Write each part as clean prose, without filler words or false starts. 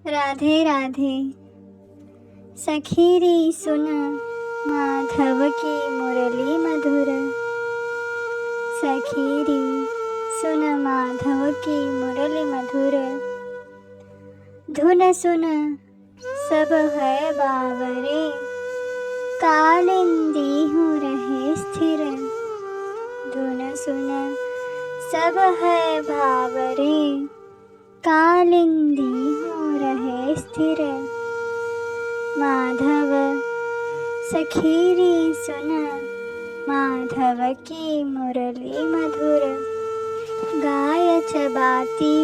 राधे राधे। सखीरी सुन माधव की मुरली मधुर। सखीरी सुन माधव की मुरली मधुर। धुन सुन सब है बावरे, कालिंदी हूँ रहे स्थिर। धुन सुन सब है भावरे, कालिंदी हूँ रहे स्थिर। माधव सखीरी सुन माधव की मुरली मधुर। गाय चबाती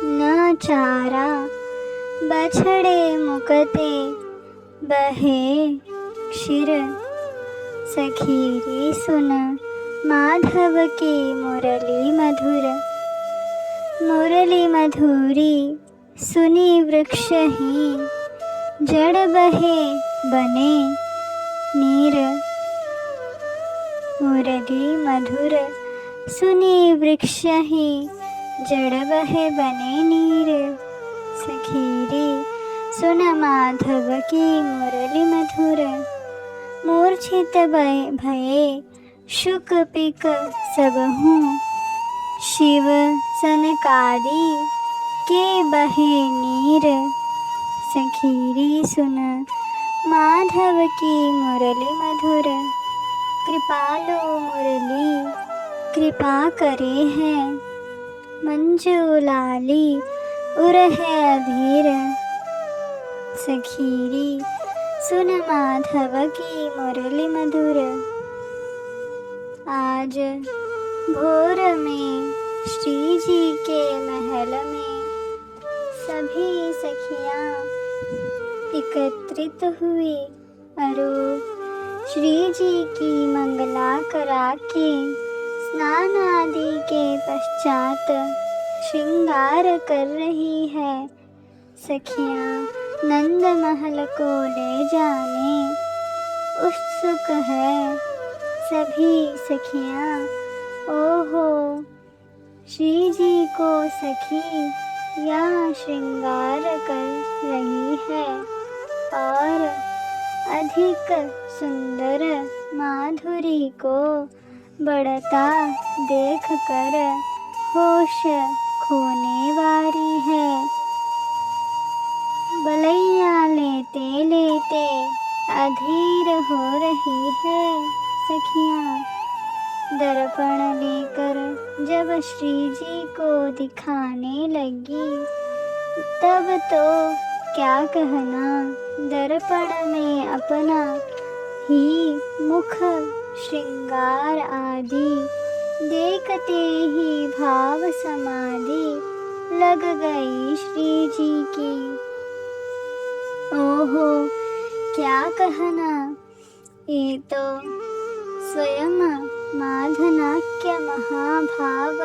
न चारा, बछड़े मुकते बहे क्षीर। सखीरी सुन माधव की मुरली मधुर। मुरली मधुरी सुनी वृक्ष ही, जड़ बहे बने नीर। मुरली मधुर सुनी वृक्ष ही, जड़ बहे बने नीर। सखीरी सुन माधव की मुरली मधुर। मूर्छित भये शुक पिक सब हूँ, शिव सनकादि के बहे नीर। सखीरी सुन माधव की मुरली मधुर। कृपालु मुरली कृपा करे है, मंजू लाली उर है अधीर। सखीरी सुन माधव की मुरली मधुर। आज भोर में श्री जी के महल में सभी सखियां एकत्रित हुई। अरु श्री जी की मंगला करा के स्नान आदि के पश्चात श्रृंगार कर रही है। सखियां नंद महल को ले जाने उत्सुक है सभी सखियां। ओहो श्री जी को सखी यहाँ श्रृंगार कर रही है और अधिक सुंदर माधुरी को बढ़ता देख कर होश खोने वाली है। बलैया लेते लेते अधीर हो रही है सखियाँ। दर्पण लेकर जब श्री जी को दिखाने लगी, तब तो क्या कहना, दर्पण में अपना ही मुख श्रृंगार आदि देखते ही भाव समाधि लग गई श्री जी की। ओहो क्या कहना, ये तो स्वयं माधनाक्य महाभाव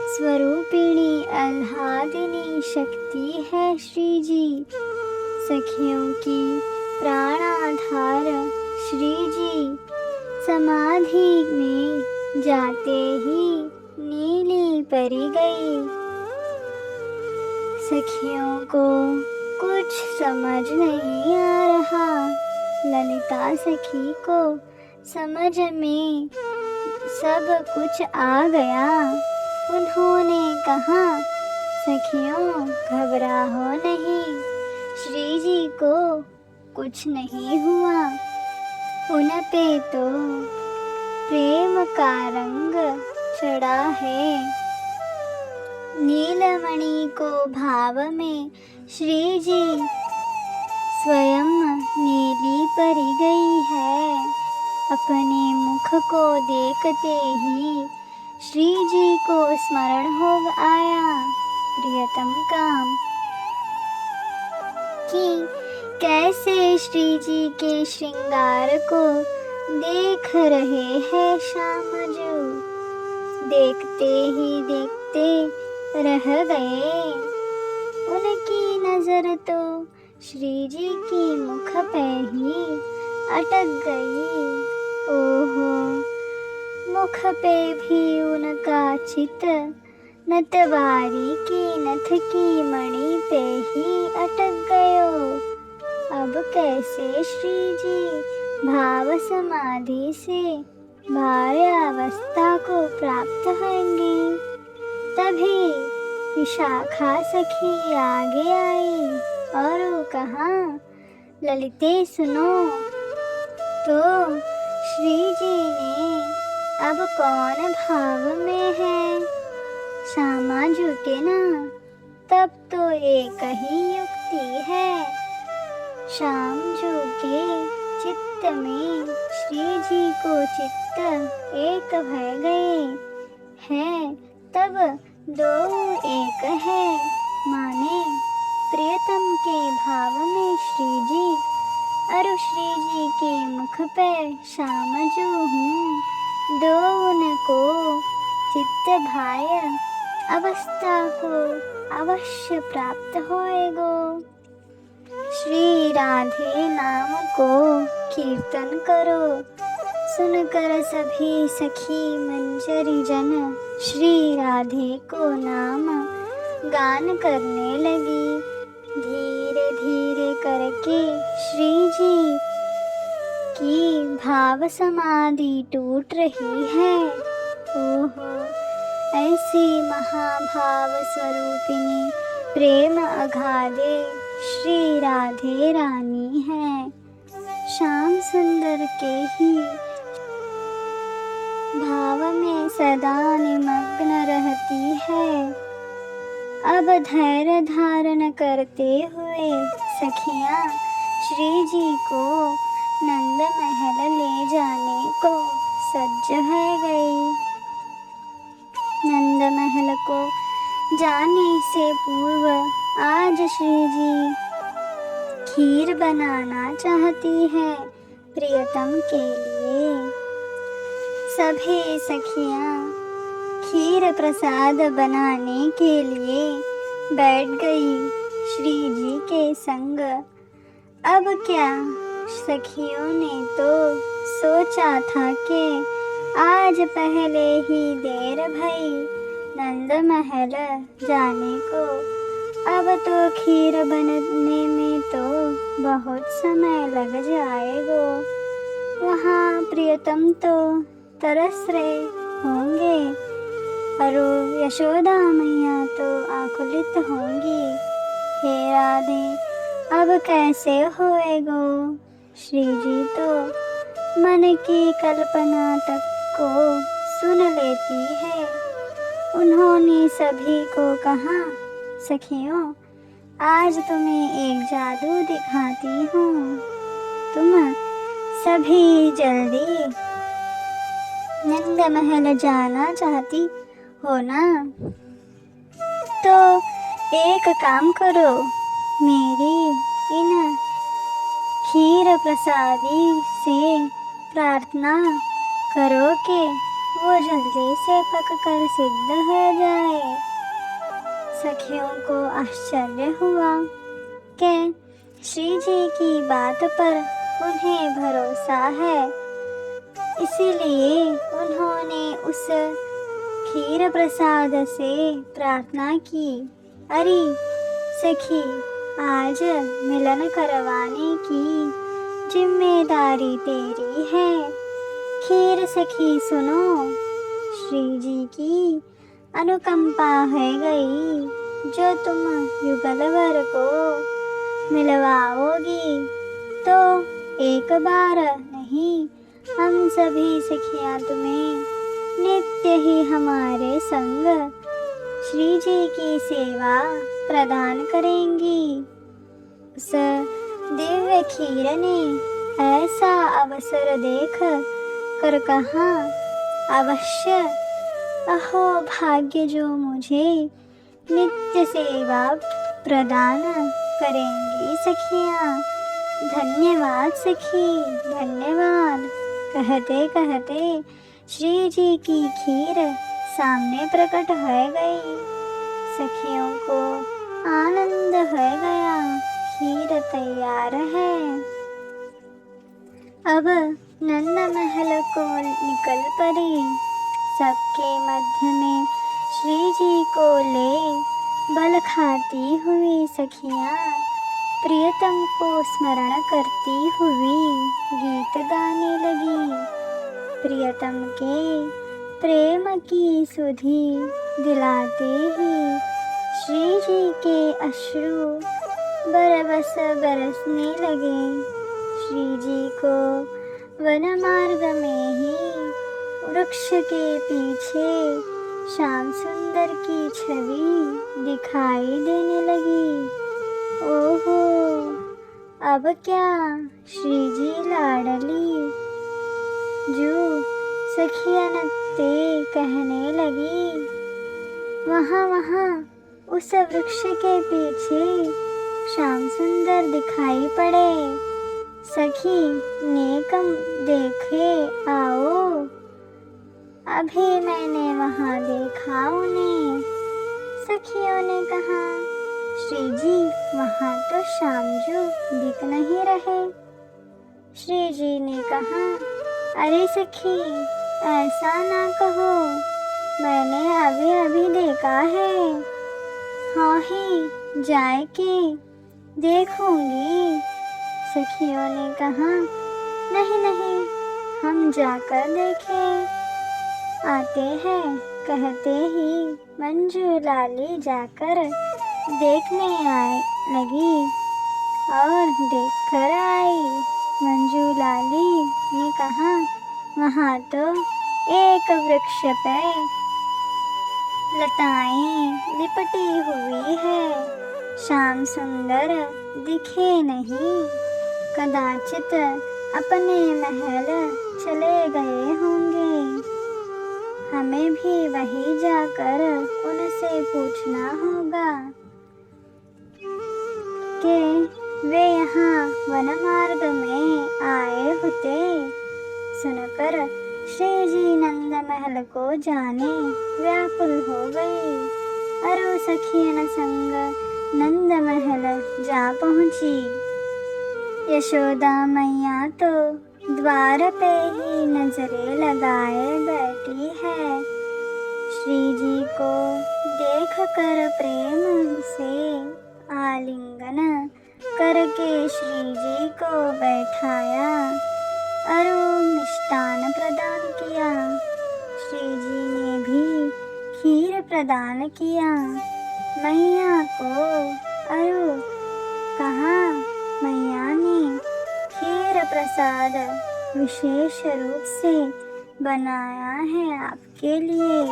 स्वरूपिणी आह्लादिनी शक्ति है श्री जी। सखियों की प्राणाधार श्री जी समाधि में जाते ही नीली परी गई। सखियों को कुछ समझ नहीं आ रहा। ललिता सखी को समझ में सब कुछ आ गया। उन्होंने कहा, सखियों घबराओ नहीं, श्री जी को कुछ नहीं हुआ। उन पे तो प्रेम का रंग चढ़ा है। नीलमणि को भाव में श्री जी स्वयं नीली परी गई है। अपने मुख को देखते ही श्री जी को स्मरण हो आया प्रियतम का, कि कैसे श्री जी के श्रृंगार को देख रहे हैं श्यामजू। देखते ही देखते रह गए। उनकी नजर तो श्री जी की मुख पे ही अटक गई। ओहो मुख पे भी उनका चित नतवारी की नथ की मणि पे ही कैसे श्री जी भाव समाधि से भार्य अवस्था को प्राप्त होंगी। तभी विशाखा सखी आगे आई और कहा, ललिते सुनो तो श्री जी ने अब कौन भाव में है। श्यामा झुके ना, तब तो एक ही युक्ति है। शाम झुके चित्त में श्री जी को चित्त एक भय गए है, तब दो एक है। माने प्रियतम के भाव में श्री जी और श्री जी के मुख पे श्याम जो हूँ, दो उनको चित्त भाय अवस्था को अवश्य प्राप्त होएगो। श्री राधे नाम को कीर्तन करो, सुनकर सभी सखी मंजरी जन श्री राधे को नाम गान करने लगी। धीरे धीरे करके श्री जी की भाव समाधि टूट रही है। ओहो, ऐसी महाभाव स्वरूपिणी प्रेम अगाधे श्री राधे रानी है। श्याम सुंदर के ही भाव में सदा निमग्न रहती है। अब धैर्य धारण करते हुए सखियां श्री जी को नंद महल ले जाने को सज्ज हो गई। नंद महल को जाने से पूर्व आज श्री जी खीर बनाना चाहती है प्रियतम के लिए। सभी सखियां खीर प्रसाद बनाने के लिए बैठ गई श्री जी के संग। अब क्या, सखियों ने तो सोचा था कि आज पहले ही देर भई नंद महल जाने को, अब तो खीर बनने में तो बहुत समय लग जाएगा। वहाँ प्रियतम तो तरस रहे होंगे और यशोदा मैया तो आकुलित होंगी। हे राधे, अब कैसे होएगो। श्री जी तो मन की कल्पना तक को सुन लेती है। उन्होंने सभी को कहा, सखियों आज तुम्हें एक जादू दिखाती हूँ, तुम सभी जल्दी नंद महल जाना चाहती हो ना, तो एक काम करो, मेरी इन खीर प्रसादी से प्रार्थना करो कि वो जल्दी से पककर सिद्ध हो जाए। सखियों को आश्चर्य हुआ कि श्री जी की बात पर उन्हें भरोसा है, इसीलिए उन्होंने उस खीर प्रसाद से प्रार्थना की। अरे सखी, आज मिलन करवाने की जिम्मेदारी तेरी है। खीर सखी सुनो, श्री जी की अनुकंपा है गई, जो तुम युगलवर को मिलवाओगी तो एक बार नहीं, हम सभी सखियां तुम्हें नित्य ही हमारे संग श्री जी की सेवा प्रदान करेंगी। उस दिव्य खीर ने ऐसा अवसर देख कर कहा, अवश्य, अहो भाग्य जो मुझे नित्य सेवा प्रदान करेंगी सखियाँ। धन्यवाद सखी, धन्यवाद। कहते कहते श्री जी की खीर सामने प्रकट हो गई। सखियों को आनंद हो गया, खीर तैयार है। अब नंद महल को निकल पड़ी। सबके मध्य में श्री जी को ले बल खाती हुई सखियाँ प्रियतम को स्मरण करती हुई गीत गाने लगी। प्रियतम के प्रेम की सुधि दिलाते ही श्री जी के अश्रु बरबस बरसने लगे। श्री जी को वन मार्ग में ही वृक्ष के पीछे श्याम सुंदर की छवि दिखाई देने लगी। ओहो, अब क्या श्री जी लाडली जो सखियन ते कहने लगी। वहाँ उस वृक्ष के पीछे श्याम सुंदर दिखाई पड़े। सखी नेकम देखे आओ, अभी मैंने वहाँ देखा उन्हें। सखियों ने कहा, श्री जी वहाँ तो श्यामजू दिख नहीं रहे। श्री जी ने कहा, अरे सखी ऐसा ना कहो, मैंने अभी अभी देखा है। हाँ ही जाए के देखूंगी। सखियों ने कहा, नहीं नहीं हम जाकर देखें आते हैं। कहते ही मंजू लाली जाकर देखने आए लगी और देखकर आई। मंजू लाली ने कहा, वहाँ तो एक वृक्ष पे लताएं लिपटी हुई है, श्याम सुंदर दिखे नहीं। कदाचित अपने महल चले गए होंगे। हमें भी वहीं जाकर उनसे पूछना होगा कि वे यहाँ वन मार्ग में आए होते। सुनकर श्री जी नंद महल को जाने व्याकुल हो गई। अरु सखियन संग नंद महल जा पहुँची। यशोदा मैया तो द्वार पे ही नजरें लगाए बैठी है। श्री जी को देख कर प्रेम से आलिंगन करके श्री जी को बैठाया और मिष्टान प्रदान किया। श्री जी ने भी खीर प्रदान किया मैया को। और कहा, मैया ने खीर प्रसाद विशेष रूप से बनाया है आपके लिए।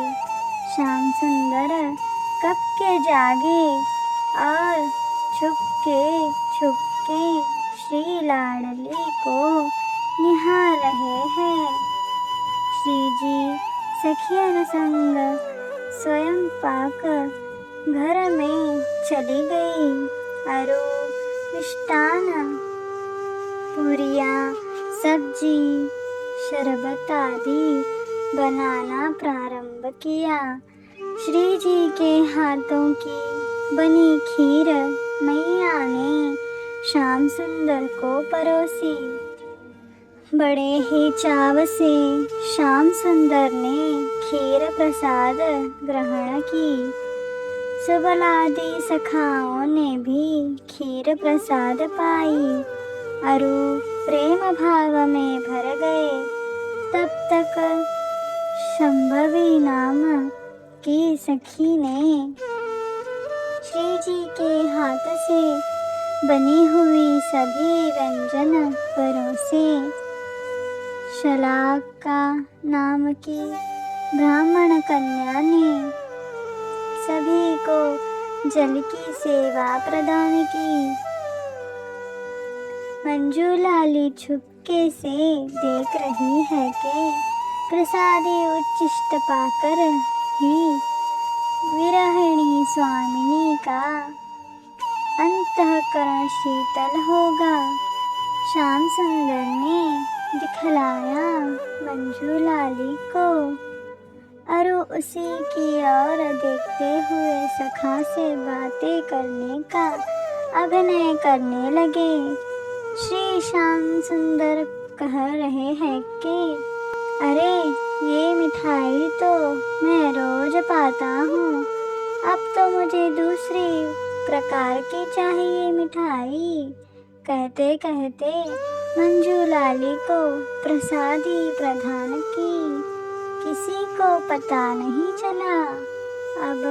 श्याम सुंदर कब के जागे और छुपके श्री लाडली को निहार रहे हैं। श्री जी सखियन संग स्वयं पाक घर में चली गई और मिष्टान पूरियाँ सब्जी शरबत आदि बनाना प्रारंभ किया। श्री जी के हाथों की बनी खीर मैया ने श्याम सुंदर को परोसी। बड़े ही चाव से श्याम सुंदर ने खीर प्रसाद ग्रहण की। सुबलादि सखाओं ने भी खीर प्रसाद पाई और प्रेम भाव में भर गए। तब तक शंभवी नाम की सखी ने श्री जी के हाथ से बनी हुई सभी व्यंजन परोसे। शलाका नाम की ब्राह्मण कन्या ने सभी को जल की सेवा प्रदान की। मंजू लाली छुपके से देख रही है कि प्रसादी उच्छिष्ट पाकर ही विरहिणी स्वामिनी का अंतःकरण शीतल होगा। श्याम सुंदर ने दिखलाया मंजू लाली को और उसी की ओर देखते हुए सखा से बातें करने का अभिनय करने लगे। श्री श्याम सुंदर कह रहे हैं कि अरे ये मिठाई तो मैं रोज पाता हूँ, अब तो मुझे दूसरी प्रकार की चाहिए मिठाई। कहते कहते मंजूलाली को प्रसादी प्रदान की। किसी को पता नहीं चला। अब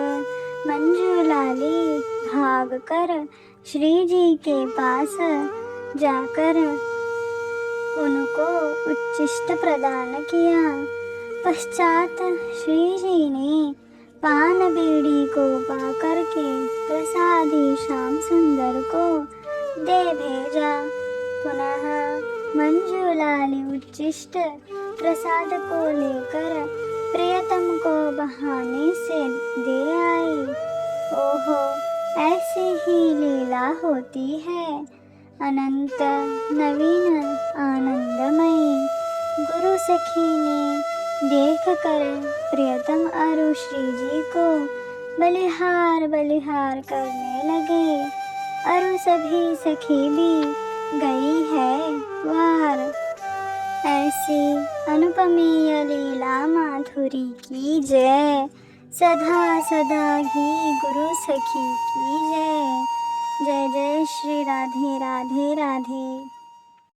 मंजूलाली भागकर श्री जी के पास जाकर उनको उच्छिष्ट प्रदान किया। पश्चात श्री जी ने पान बीड़ी को पाकर के प्रसादी श्याम सुंदर को दे भेजा। पुनः मंजूलाली उच्छिष्ट प्रसाद को लेकर प्रियतम को बहाने से दे आई। ओहो, ऐसी ही लीला होती है, अनंत नवीन आनंदमयी। गुरु सखी ने देख कर प्रियतम अरु श्री जी को बलिहार बलिहार करने लगे। अरु सभी सखी भी गई है वार। ऐसी अनुपमीय लीला माधुरी की जय। सदा सदा ही गुरु सखी की जय। जय जय श्री राधे राधे राधे।